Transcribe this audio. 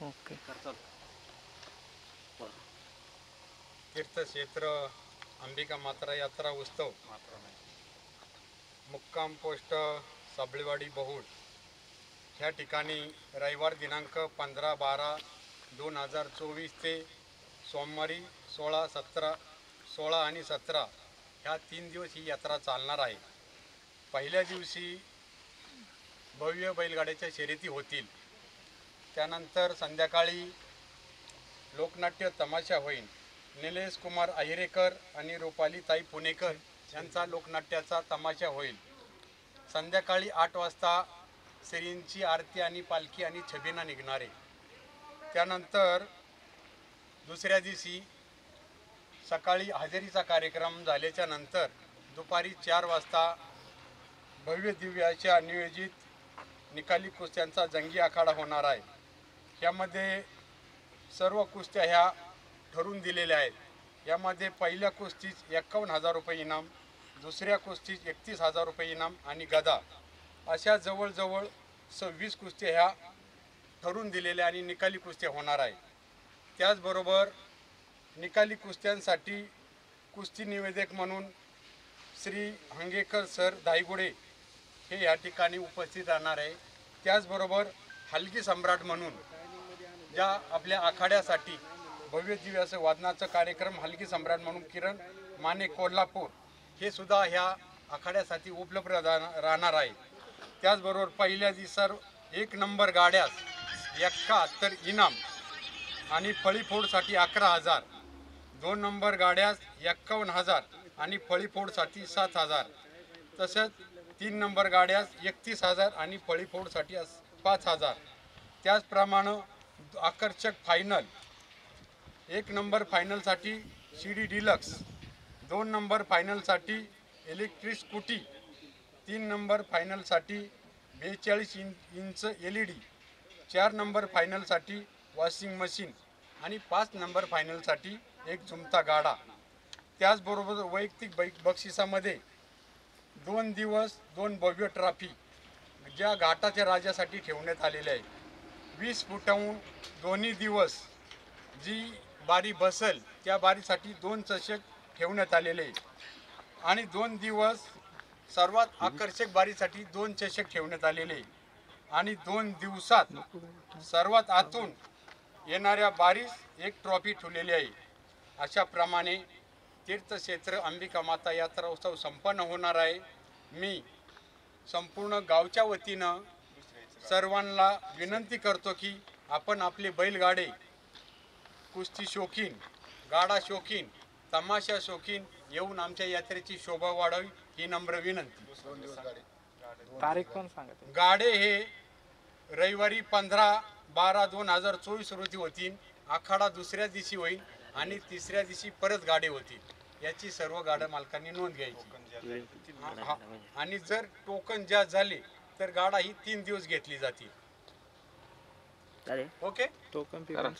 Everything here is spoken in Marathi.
ओके. तीर्थक्षेत्र अंबिका माता यात्रा उत्सव मुक्काम पोस्ट साबळेवाडी बहुळ ह्या ठिकाणी रविवार दिनांक 15-12-2024 ते सोमवारी 16 आणि 17 ह्या 3 दिवस ही यात्रा चालणार आहे. पहिल्या दिवशी भव्य बैलगाड्याच्या शर्यती होतील. त्यानंतर संध्याकाळी लोकनाट्य तमाशा होईल. निलेश कुमार अहिरेकर आणि रुपाली ताई पुणेकर यांचा लोकनाट्याचा तमाशा होईल. संध्याकाळी 8 वाजता श्रींची आरती आणि पालखी आणि छबिना निघणारे. त्यानंतर दुसऱ्या दिवशी सकाळी हजेरीचा कार्यक्रम झाल्याच्या नंतर दुपारी 4 वाजता भव्य दिव्य अशा नियोजित निकाली कुस्त्यांचा जंगी आखाडा होणार आहे. यामध्ये सर्व कुस्त्या ह्या ठरवून दिलेल्या आहेत. यामध्ये पहिल्या कुस्तीत 51,000 रुपये इनाम, दुसऱ्या कुस्तीत 31,000 रुपये इनाम आणि गदा अशा जवळजवळ 26 कुस्त्या ह्या ठरवून दिलेल्या आणि निकाली कुस्त्या होणार आहे. त्याचबरोबर निकाली कुस्त्यांसाठी कुस्ती निवेदक म्हणून श्री हंगेकर सर दायगुडे हे या ठिकाणी उपस्थित राहणार आहे. त्याचबरोबर हलगी सम्राट म्हणून ज्या आपल्या आखाड्यासाठी भव्य दिव्य असं वादनाचं कार्यक्रम हलगी सम्राट म्हणून किरण माने कोल्हापूर हे सुद्धा ह्या आखाड्यासाठी उपलब्ध राहणार आहे. त्याचबरोबर पहिल्या दिवसार 1 नंबर गाड्यास 71 इनाम आणि फळीफोडसाठी 11,000, 2 नंबर गाड्यास 51,000 आणि फळीफोडसाठी 7,000, तसंच 3 नंबर गाड्यास 31,000 आणि फळीफोडसाठी 5,000. त्याचप्रमाणे आकर्षक फायनल 1 नंबर फायनलसाठी CD डिलक्स, 2 नंबर फायनलसाठी इलेक्ट्रिक स्कूटी, 3 नंबर फायनलसाठी 42 इंच LED, 4 नंबर फायनलसाठी वॉशिंग मशीन आणि 5 नंबर फायनलसाठी एक झुमता गाडा. त्याचबरोबर वैयक्तिक बक्षिसामध्ये 2 दिवस 2 भव्य ट्रॉफी ज्या घाटाच्या राजासाठी ठेवण्यात आलेल्या आहे. 20 फुटाहून दोन्ही दिवस जी बारी बसेल त्या बारीसाठी 2 चषक ठेवण्यात आलेले आहे आणि 2 दिवस सर्वात आकर्षक बारीसाठी 2 चषक ठेवण्यात आलेले आहे आणि 2 दिवसात सर्वात आतून येणाऱ्या बारीस एक ट्रॉफी ठेवलेली आहे. अशा प्रमाणे तीर्थक्षेत्र अंबिका माता यात्रा उत्सव संपन्न होणार आहे. मी संपूर्ण गावच्या वतीनं सर्वांना विनंती करतो की आपण आपले बैलगाडे कुस्ती शौकीन, गाडा शौकीन, तमाशा शौकीन येऊन आमच्या यात्रेची शोभा वाढावी ही नम्र विनंती. तारीख पण सांगा. गाडे हे रविवारी 15-12-2024 रोजी होतील. आखाडा दुसऱ्या दिवशी होईल आणि तिसऱ्या दिवशी परत गाडे होतील. याची सर्व गाड्या मालकांनी नोंद घ्यायची आणि जर टोकन जास्त झाले तर गाडा ही 3 दिवस घेतली जातील. ओके. टोकन